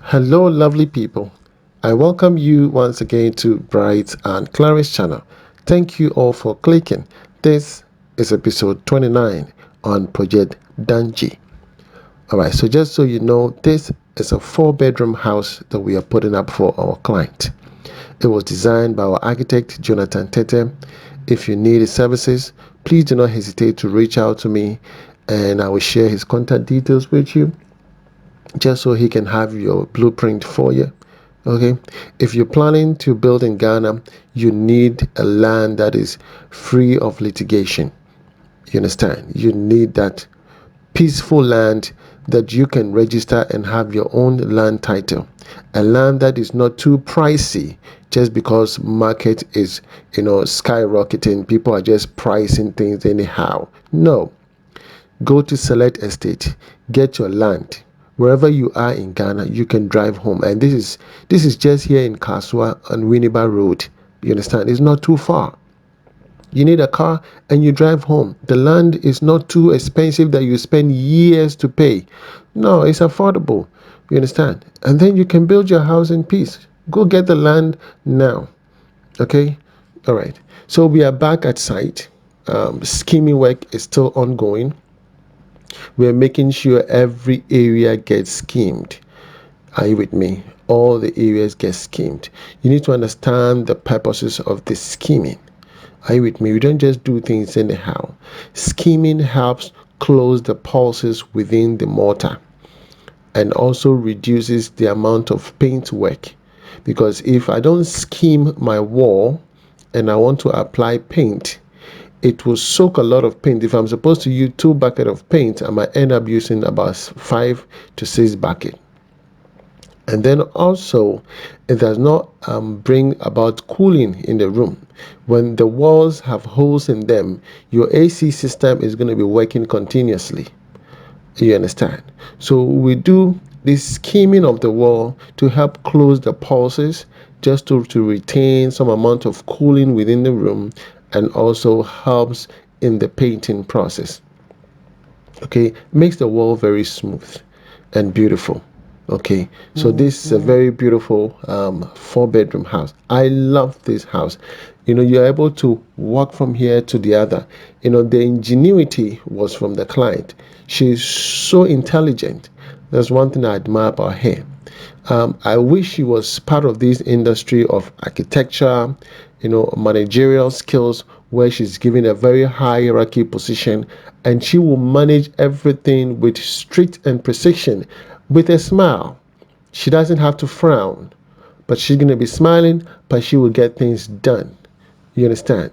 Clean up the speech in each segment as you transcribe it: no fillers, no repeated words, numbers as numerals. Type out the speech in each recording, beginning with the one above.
Hello, lovely people. I welcome you once again to Bright and Clara's channel. Thank you all for clicking. This is episode 29 on Project Dangee. Alright, so just so you know, this is a 4-bedroom house that we are putting up for our client. It was designed by our architect, Jonathan Tete. If you need his services, please do not hesitate to reach out to me and I will share his contact details with you just so he can have your blueprint for you. Okay, if you're planning to build in Ghana, you need a land that is free of litigation. You understand? You need that peaceful land that you can register and have your own land title, a land that is not too pricey just because market is skyrocketing. People are just pricing things anyhow. No, go to Select Estate, get your land. Wherever you are in Ghana, you can drive home. And this is just here in Kaswa on Winneba Road. You understand? It's not too far. You need a car and you drive home. The land is not too expensive that you spend years to pay. No, it's affordable. You understand? And then you can build your house in peace. Go get the land now. Okay? All right. So we are back at site. Skimming work is still ongoing. We're making sure every area gets schemed. Are you with me? All the areas get schemed. You need to understand the purposes of this scheming. Are you with me? We don't just do things anyhow. Scheming helps close the pulses within the mortar and also reduces the amount of paint work. Because if I don't scheme my wall and I want to apply paint, it will soak a lot of paint. If I'm supposed to use 2 buckets of paint, I might end up using about 5 to 6 buckets. And then also, it does not bring about cooling in the room. When the walls have holes in them, your AC system is going to be working continuously. You understand? So we do this scheming of the wall to help close the pulses, just to retain some amount of cooling within the room, and also helps in the painting process. Okay, makes the wall very smooth and beautiful. Okay, so this is a very beautiful 4-bedroom house. I love this house. You're able to walk from here to the other. The ingenuity was from the client. She's so intelligent. That's one thing I admire about her. I wish she was part of this industry of architecture, managerial skills, where she's given a very high hierarchy position and she will manage everything with strict and precision with a smile. She doesn't have to frown, but she's going to be smiling, but she will get things done. You understand?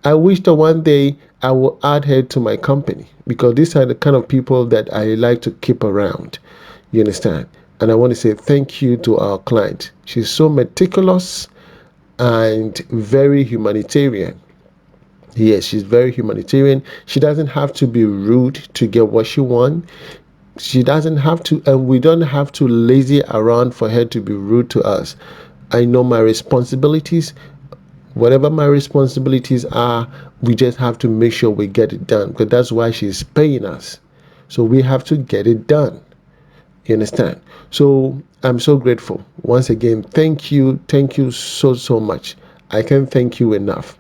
I wish that one day I will add her to my company because these are the kind of people that I like to keep around. You understand? And I want to say thank you to our client. She's so meticulous and very humanitarian. Yes, she's very humanitarian. She doesn't have to be rude to get what she wants. She doesn't have to, and we don't have to lazy around for her to be rude to us. I know my responsibilities. Whatever my responsibilities are, we just have to make sure we get it done because that's why she's paying us. So we have to get it done. You understand? So I'm so grateful. Once again, thank you. Thank you so much. I can't thank you enough.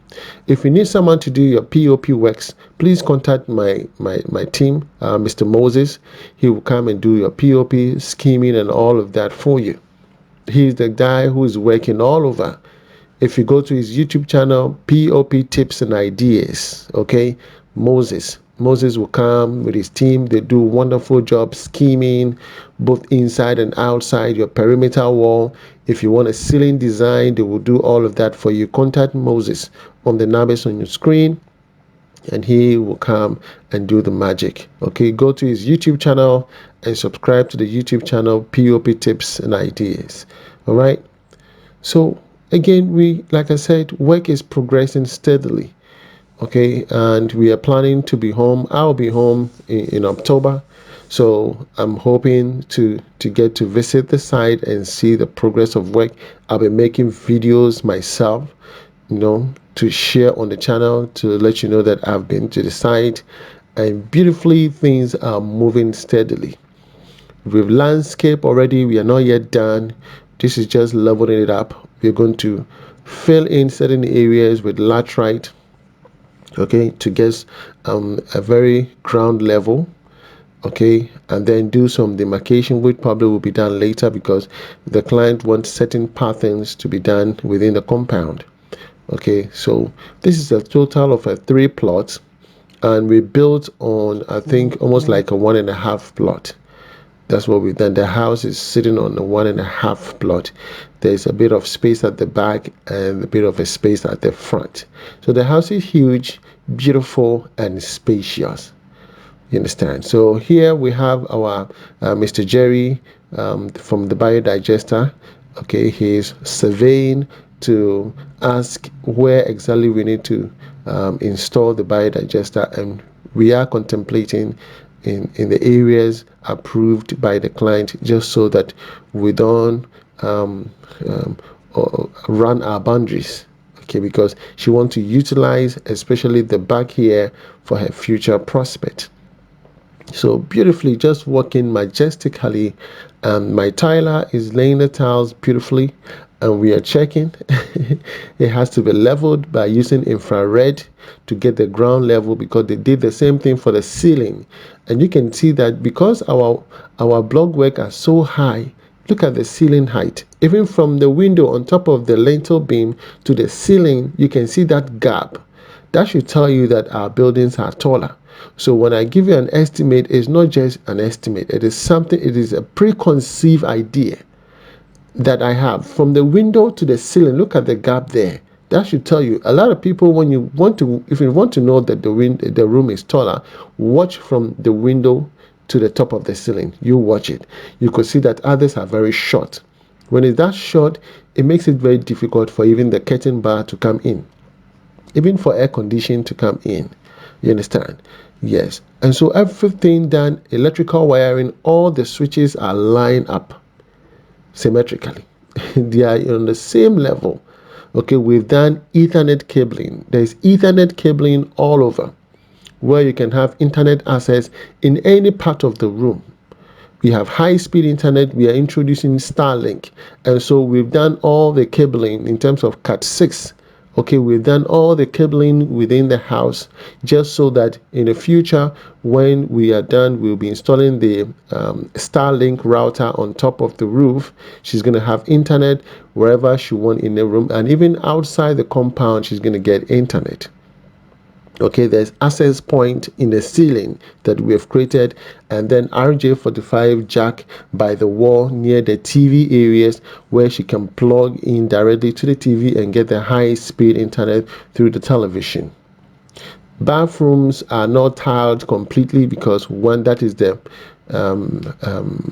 If you need someone to do your POP works, please contact my team, Mr. Moses. He will come and do your POP, scheming, and all of that for you. He's the guy who is working all over. If you go to his YouTube channel, POP Tips and Ideas, okay, Moses will come with his team. They do a wonderful job scheming both inside and outside your perimeter wall. If you want a ceiling design, they will do all of that for you. Contact Moses on the numbers on your screen and he will come and do the magic. Okay, go to his YouTube channel and subscribe to the YouTube channel POP Tips and Ideas. All right. So again, like I said, work is progressing steadily. Okay, and we are planning to be home. I'll be home in October, so I'm hoping to get to visit the site and see the progress of work. I'll be making videos myself, to share on the channel to let you know that I've been to the site, and beautifully things are moving steadily. With landscape already, we are not yet done. This is just leveling it up. We're going to fill in certain areas with laterite, okay, to get a very ground level, okay, and then do some demarcation, which probably will be done later because the client wants certain patterns to be done within the compound. Okay, so this is a total of a 3 plots, and we built on, I think, almost like a 1.5 plot. That's what we've done. The house is sitting on a 1.5 plot. There's a bit of space at the back and a bit of a space at the front. So the house is huge, beautiful, and spacious. You understand? So here we have our Mr. Jerry from the biodigester. Okay, he's surveying to ask where exactly we need to install the biodigester, and we are contemplating in the areas approved by the client, just so that we don't run our boundaries. Okay, because she wants to utilize especially the back here for her future prospect. So beautifully, just working majestically. My tiler is laying the tiles beautifully, and we are checking. It has to be leveled by using infrared to get the ground level, because they did the same thing for the ceiling. And you can see that because our block work are so high, look at the ceiling height. Even from the window on top of the lintel beam to the ceiling, you can see that gap. That should tell you that our buildings are taller. So when I give you an estimate, it's not just an estimate. It is something, it is a preconceived idea that I have. From the window to the ceiling, look at the gap there. That should tell you. A lot of people, when you want to, if you want to know that the room is taller, watch from the window to the top of the ceiling. You watch it. You could see that others are very short. When it's that short, it makes it very difficult for even the curtain bar to come in, even for air conditioning to come in. You understand? Yes. And so everything done, electrical wiring, all the switches are lined up symmetrically. They are on the same level. Okay, we've done Ethernet cabling. There's Ethernet cabling all over, where you can have internet access in any part of the room. We have high-speed internet. We are introducing Starlink, and so we've done all the cabling in terms of Cat6. Okay, we've done all the cabling within the house, just so that in the future, when we are done, we'll be installing the Starlink router on top of the roof. She's going to have internet wherever she wants in the room, and even outside the compound, she's going to get internet. Okay, there's access point in the ceiling that we have created, and then RJ45 jack by the wall near the TV areas, where she can plug in directly to the TV and get the high speed internet through the television. Bathrooms are not tiled completely, because one, that is the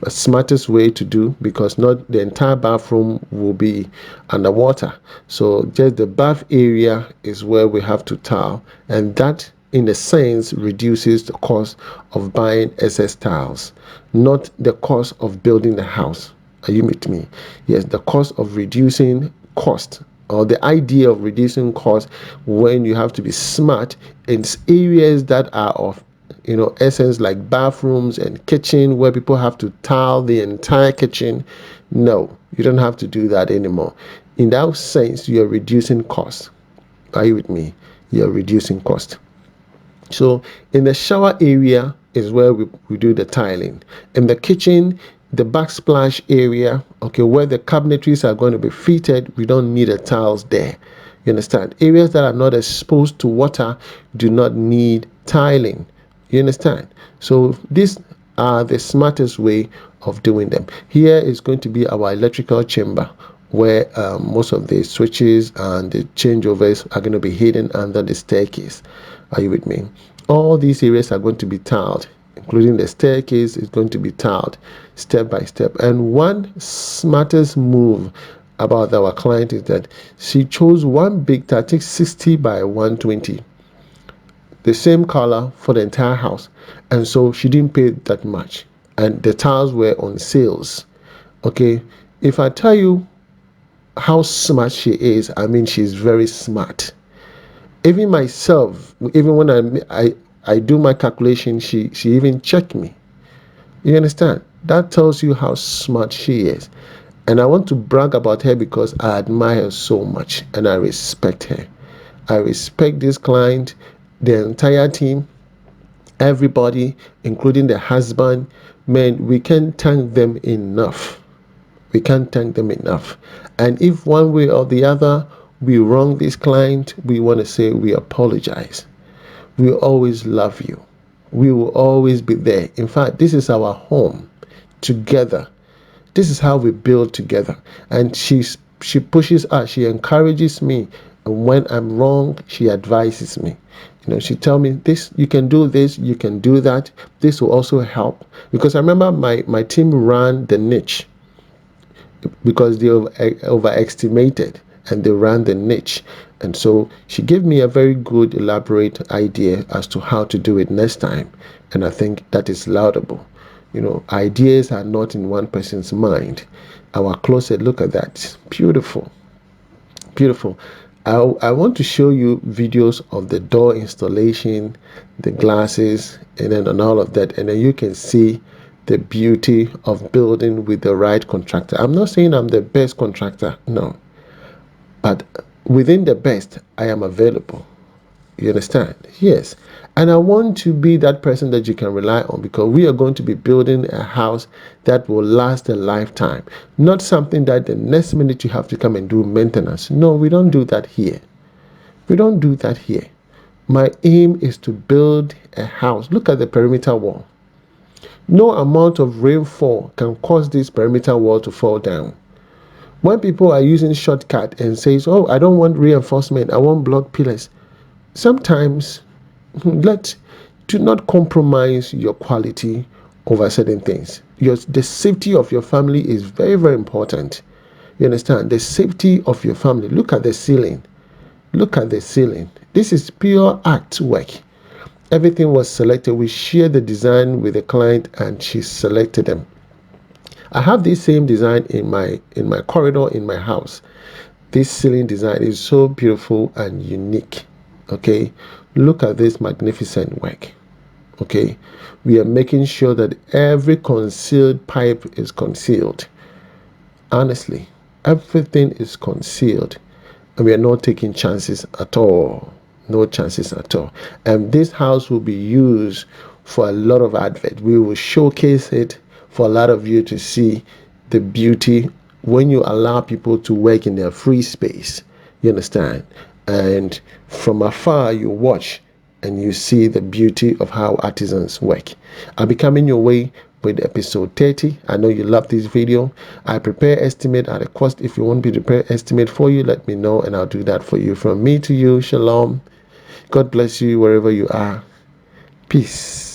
smartest way to do, because not the entire bathroom will be underwater. So just the bath area is where we have to tile, and that in a sense reduces the cost of buying SS tiles, not the cost of building the house. Are you with me? Yes, the cost of reducing cost, or the idea of reducing cost, when you have to be smart in areas that are of essence, like bathrooms and kitchen, where people have to tile the entire kitchen. No, you don't have to do that anymore. In that sense, you're reducing cost. Are you with me? You're reducing cost. So in the shower area is where we do the tiling. In the kitchen, the backsplash area, okay, where the cabinetries are going to be fitted, we don't need the tiles there. You understand? Areas that are not exposed to water do not need tiling. You understand? So these are the smartest way of doing them. Here is going to be our electrical chamber, where most of the switches and the changeovers are going to be hidden under the staircase. Are you with me? All these areas are going to be tiled, including the staircase is going to be tiled step by step. And one smartest move about our client is that she chose one big 60 by 120, the same color for the entire house, and so she didn't pay that much, and the tiles were on sales. Okay, if I tell you how smart she is, I mean, she's very smart. Even myself, even when I do my calculation, she even checked me. You understand? That tells you how smart she is. And I want to brag about her because I admire her so much and I respect her. I respect this client, the entire team, everybody, including the husband. Man, we can't thank them enough. We can't thank them enough. And if one way or the other we wrong this client, we want to say we apologize. We always love you. We will always be there. In fact, this is our home together. This is how we build together. And she pushes us, she encourages me. And when I'm wrong, she advises me. She tell me this, you can do this, you can do that. This will also help. Because I remember my team ran the niche because they overestimated and they ran the niche. And so she gave me a very good elaborate idea as to how to do it next time. And I think that is laudable. Ideas are not in one person's mind. Our closet look at that. Beautiful. Beautiful. I want to show you videos of the door installation, the glasses, and all of that. And then you can see the beauty of building with the right contractor. I'm not saying I'm the best contractor, no. But within the best, I am available. You understand? Yes. And I want to be that person that you can rely on because we are going to be building a house that will last a lifetime. Not something that the next minute you have to come and do maintenance. No, we don't do that here. We don't do that here. My aim is to build a house. Look at the perimeter wall. No amount of rainfall can cause this perimeter wall to fall down. When people are using shortcut and says, "Oh, I don't want reinforcement, I want block pillars," sometimes do not compromise your quality over certain things. The safety of your family is very, very important. You understand? The safety of your family. Look at the ceiling. Look at the ceiling. This is pure artwork. Everything was selected. We shared the design with the client and she selected them. I have this same design in my corridor in my house. This ceiling design is so beautiful and unique. Okay, look at this magnificent work. Okay, we are making sure that every concealed pipe is concealed. Honestly, everything is concealed and we are not taking chances at all. No chances at all. And this house will be used for a lot of advert. We will showcase it for a lot of you to see the beauty when you allow people to work in their free space. You understand? And from afar you watch and you see the beauty of how artisans work. I'll be coming your way with episode 30. I know you love this video. I prepare estimate at a cost. If you want me to prepare estimate for you, let me know and I'll do that for you. From me to you, shalom. God bless you wherever you are. Peace.